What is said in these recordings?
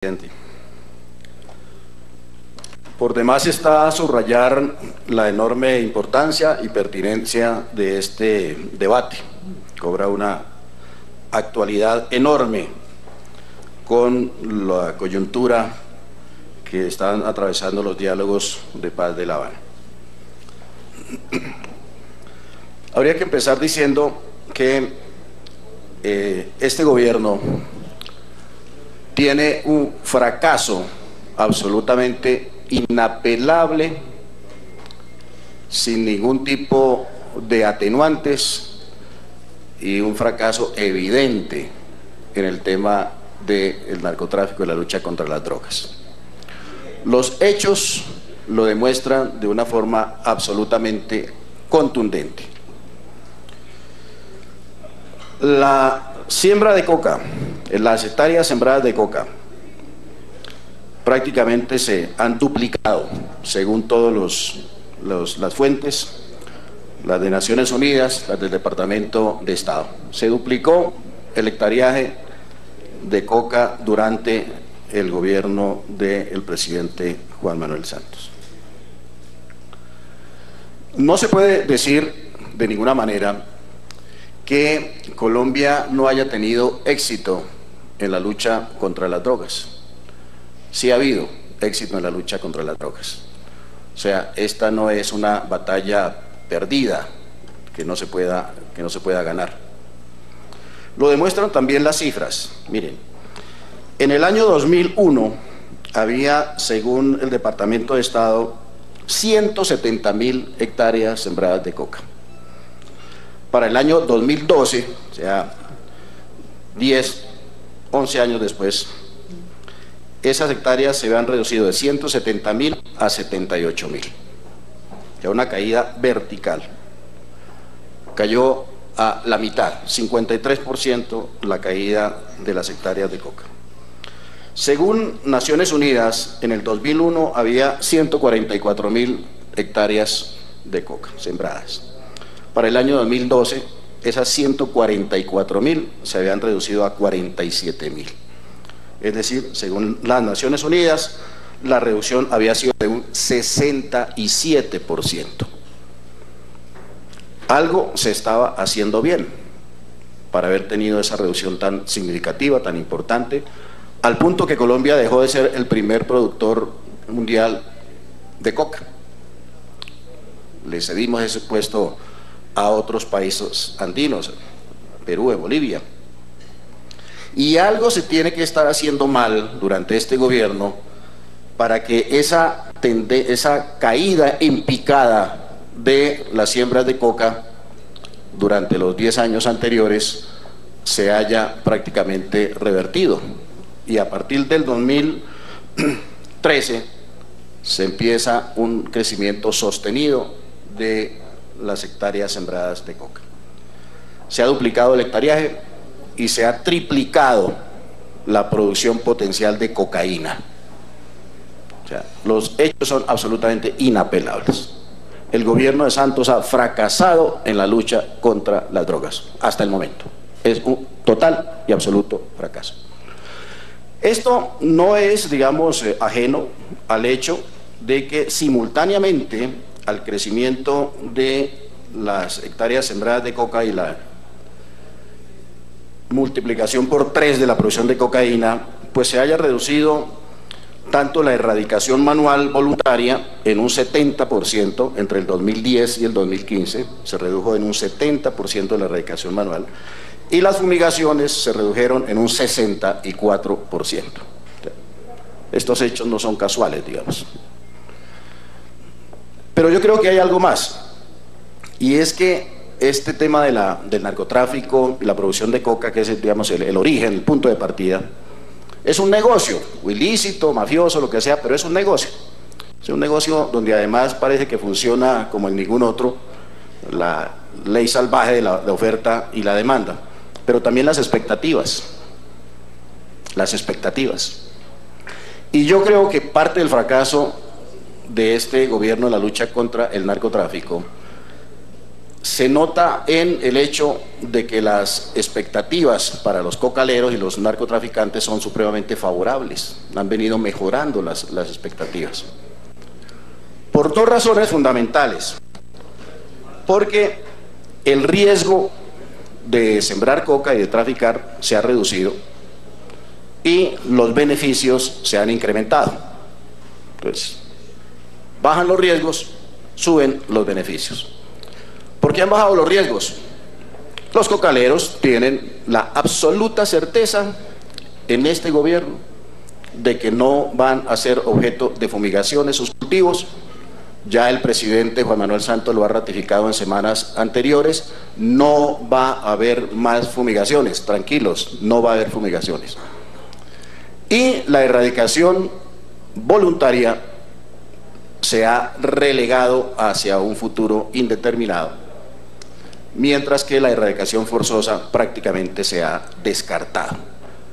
Presidente. Por demás está subrayar la enorme importancia y pertinencia de este debate. Cobra una actualidad enorme con la coyuntura que están atravesando los diálogos de paz de La Habana. Habría que empezar diciendo que este gobierno tiene un fracaso absolutamente inapelable, sin ningún tipo de atenuantes, y un fracaso evidente en el tema del narcotráfico y la lucha contra las drogas. Los hechos lo demuestran de una forma absolutamente contundente. La siembra de coca, las hectáreas sembradas de coca, prácticamente se han duplicado, según todas las fuentes, las de Naciones Unidas, las del Departamento de Estado. Se duplicó el hectareaje de coca durante el gobierno del presidente Juan Manuel Santos. No se puede decir de ninguna manera que Colombia no haya tenido éxito en la lucha contra las drogas. Sí ha habido éxito en la lucha contra las drogas. O sea, esta no es una batalla perdida que no se pueda ganar. Lo demuestran también las cifras. Miren, en el año 2001 había, según el Departamento de Estado, 170.000 hectáreas sembradas de coca. Para el año 2012, o sea, 11 años después, esas hectáreas se habían reducido de 170.000 a 78.000. Ya una caída vertical. Cayó a la mitad, 53% la caída de las hectáreas de coca. Según Naciones Unidas, en el 2001 había 144.000 hectáreas de coca sembradas. Para el año 2012, esas 144.000 se habían reducido a 47.000. Es decir, según las Naciones Unidas, la reducción había sido de un 67%. Algo se estaba haciendo bien para haber tenido esa reducción tan significativa, tan importante, al punto que Colombia dejó de ser el primer productor mundial de coca. Le cedimos ese puesto a otros países andinos, Perú, Bolivia. Y algo se tiene que estar haciendo mal durante este gobierno para que esa caída en picada de las siembras de coca durante los 10 años anteriores se haya prácticamente revertido. Y a partir del 2013 se empieza un crecimiento sostenido de las hectáreas sembradas de coca. Se ha duplicado el hectareaje y se ha triplicado la producción potencial de cocaína. O sea, los hechos son absolutamente inapelables. El gobierno de Santos ha fracasado en la lucha contra las drogas hasta el momento. Es un total y absoluto fracaso. Esto no es, digamos, ajeno al hecho de que simultáneamente al crecimiento de las hectáreas sembradas de coca y la multiplicación por 3 de la producción de cocaína, pues se haya reducido tanto la erradicación manual voluntaria en un 70% entre el 2010 y el 2015, se redujo en un 70% la erradicación manual, y las fumigaciones se redujeron en un 64%. Estos hechos no son casuales, digamos. Pero yo creo que hay algo más, y es que este tema del narcotráfico, la producción de coca, que es, digamos, el origen, el punto de partida, es un negocio, ilícito, mafioso, lo que sea, pero es un negocio. Es un negocio donde además parece que funciona como en ningún otro, la ley salvaje de la oferta y la demanda, pero también las expectativas. Y yo creo que parte del fracaso de este gobierno en la lucha contra el narcotráfico se nota en el hecho de que las expectativas para los cocaleros y los narcotraficantes son supremamente favorables. Han venido mejorando las expectativas. Por dos razones fundamentales. Porque el riesgo de sembrar coca y de traficar se ha reducido y los beneficios se han incrementado. Entonces, bajan los riesgos, suben los beneficios. ¿Por qué han bajado los riesgos? Los cocaleros tienen la absoluta certeza en este gobierno de que no van a ser objeto de fumigaciones sus cultivos. Ya el presidente Juan Manuel Santos lo ha ratificado en semanas anteriores. No va a haber más fumigaciones, tranquilos, no va a haber fumigaciones. Y la erradicación voluntaria se ha relegado hacia un futuro indeterminado, mientras que la erradicación forzosa prácticamente se ha descartado.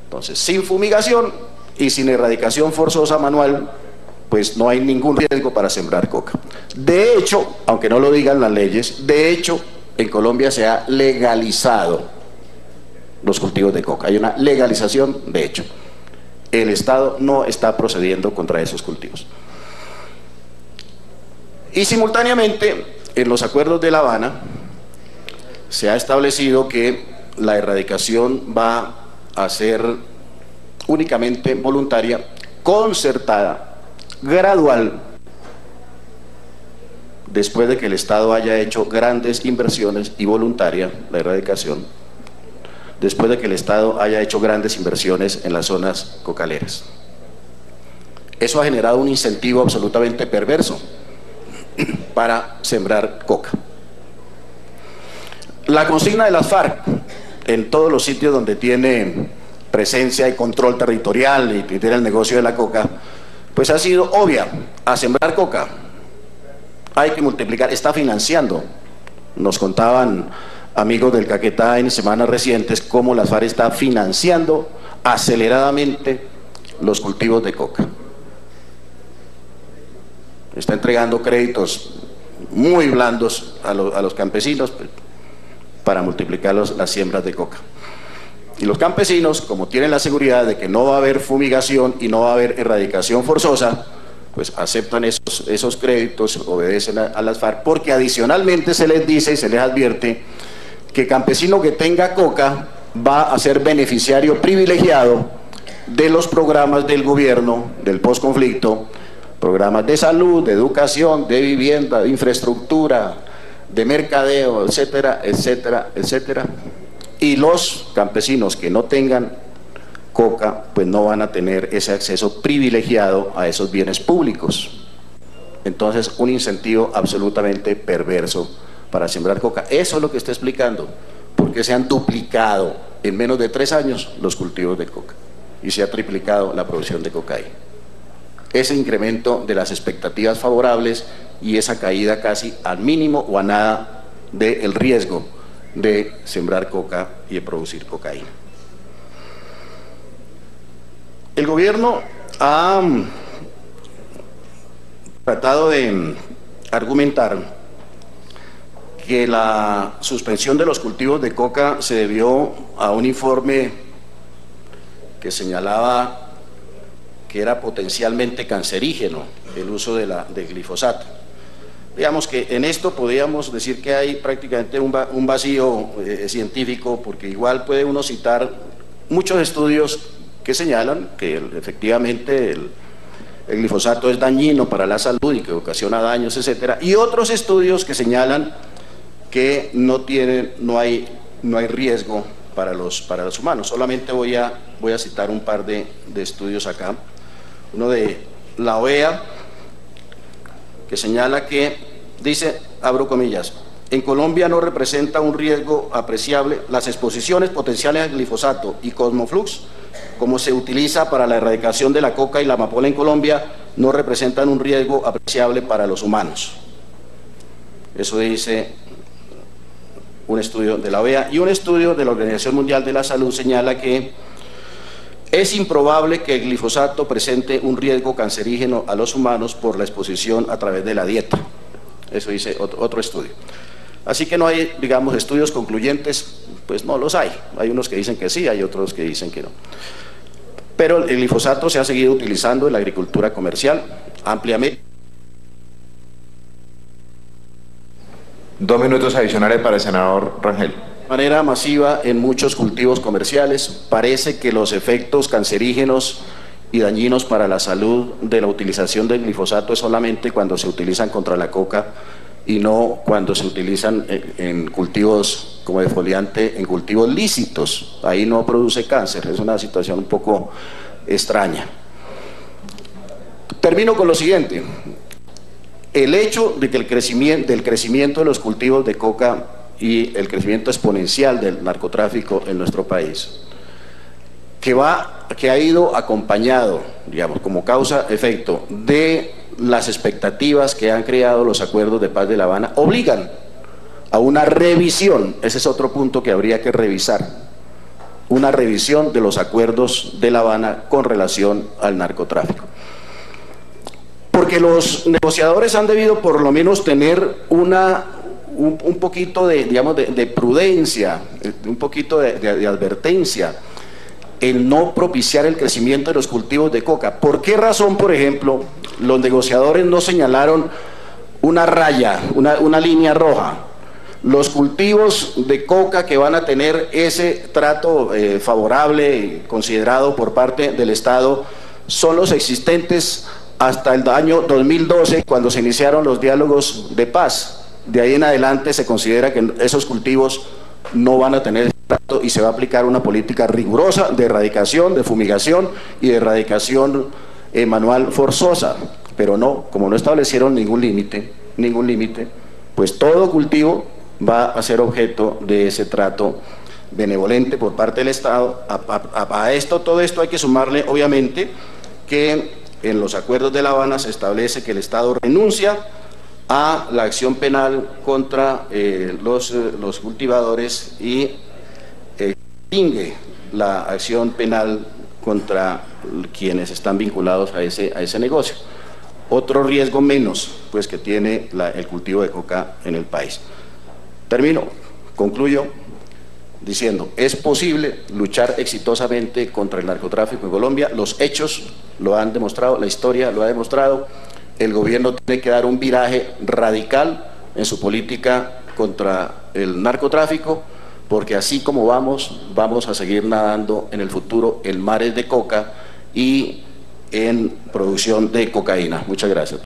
Entonces, sin fumigación y sin erradicación forzosa manual, pues no hay ningún riesgo para sembrar coca. De hecho, aunque no lo digan las leyes, de hecho, en Colombia se ha legalizado los cultivos de coca. Hay una legalización de hecho. El Estado no está procediendo contra esos cultivos. Y simultáneamente, en los acuerdos de La Habana, se ha establecido que la erradicación va a ser únicamente voluntaria, concertada, gradual, después de que el Estado haya hecho grandes inversiones, y voluntaria la erradicación, después de que el Estado haya hecho grandes inversiones en las zonas cocaleras. Eso ha generado un incentivo absolutamente perverso para sembrar coca. La consigna de las FARC en todos los sitios donde tiene presencia y control territorial y tiene el negocio de la coca, pues ha sido obvia: a sembrar coca hay que multiplicar, está financiando. Nos contaban amigos del Caquetá en semanas recientes cómo las FARC está financiando aceleradamente los cultivos de coca. Está entregando créditos muy blandos a los campesinos para multiplicar las siembras de coca. Y los campesinos, como tienen la seguridad de que no va a haber fumigación y no va a haber erradicación forzosa, pues aceptan esos créditos, obedecen a las FARC, porque adicionalmente se les dice y se les advierte que campesino que tenga coca va a ser beneficiario privilegiado de los programas del gobierno del posconflicto, programas de salud, de educación, de vivienda, de infraestructura, de mercadeo, etcétera, etcétera, etcétera. Y los campesinos que no tengan coca, pues no van a tener ese acceso privilegiado a esos bienes públicos. Entonces, un incentivo absolutamente perverso para sembrar coca. Eso es lo que está explicando por qué se han duplicado en menos de 3 años los cultivos de coca y se ha triplicado la producción de cocaína. Ese incremento de las expectativas favorables y esa caída casi al mínimo o a nada del riesgo de sembrar coca y de producir cocaína. El gobierno ha tratado de argumentar que la suspensión de los cultivos de coca se debió a un informe que señalaba que era potencialmente cancerígeno el uso del glifosato. Digamos que en esto podríamos decir que hay prácticamente un vacío científico, porque igual puede uno citar muchos estudios que señalan que efectivamente el glifosato es dañino para la salud y que ocasiona daños, etcétera, y otros estudios que señalan que no hay riesgo para los humanos. Solamente voy a citar un par de estudios acá. Uno de la OEA, que señala que, dice, abro comillas, en Colombia no representa un riesgo apreciable las exposiciones potenciales al glifosato y Cosmoflux, como se utiliza para la erradicación de la coca y la amapola en Colombia, no representan un riesgo apreciable para los humanos. Eso dice un estudio de la OEA, y un estudio de la Organización Mundial de la Salud señala que es improbable que el glifosato presente un riesgo cancerígeno a los humanos por la exposición a través de la dieta. Eso dice otro estudio. Así que no hay, digamos, estudios concluyentes, pues no los hay. Hay unos que dicen que sí, hay otros que dicen que no. Pero el glifosato se ha seguido utilizando en la agricultura comercial ampliamente. 2 minutos adicionales para el senador Rangel. De manera masiva en muchos cultivos comerciales. Parece que los efectos cancerígenos y dañinos para la salud de la utilización del glifosato es solamente cuando se utilizan contra la coca y no cuando se utilizan en cultivos como defoliante, en cultivos lícitos. Ahí no produce cáncer, es una situación un poco extraña. Termino con lo siguiente. El hecho de que el crecimiento de los cultivos de coca y el crecimiento exponencial del narcotráfico en nuestro país, que ha ido acompañado, digamos, como causa-efecto de las expectativas que han creado los acuerdos de paz de La Habana, obligan a una revisión. Ese es otro punto que habría que revisar, una revisión de los acuerdos de La Habana con relación al narcotráfico. Porque los negociadores han debido por lo menos tener un poquito de, digamos, de prudencia, un poquito de advertencia, el no propiciar el crecimiento de los cultivos de coca. ¿Por qué razón, por ejemplo, los negociadores no señalaron una raya, una línea roja? Los cultivos de coca que van a tener ese trato favorable considerado por parte del Estado son los existentes hasta el año 2012, cuando se iniciaron los diálogos de paz. De ahí en adelante se considera que esos cultivos no van a tener trato y se va a aplicar una política rigurosa de erradicación, de fumigación y de erradicación manual forzosa. Pero no, como no establecieron ningún límite, pues todo cultivo va a ser objeto de ese trato benevolente por parte del Estado. Todo esto hay que sumarle, obviamente, que en los acuerdos de La Habana se establece que el Estado renuncia a la acción penal contra los cultivadores y extingue la acción penal contra quienes están vinculados a ese negocio. Otro riesgo menos, pues, que tiene el cultivo de coca en el país. Concluyo diciendo, es posible luchar exitosamente contra el narcotráfico en Colombia. Los hechos lo han demostrado, la historia lo ha demostrado. El gobierno tiene que dar un viraje radical en su política contra el narcotráfico, porque así como vamos a seguir nadando en el futuro en mares de coca y en producción de cocaína. Muchas gracias.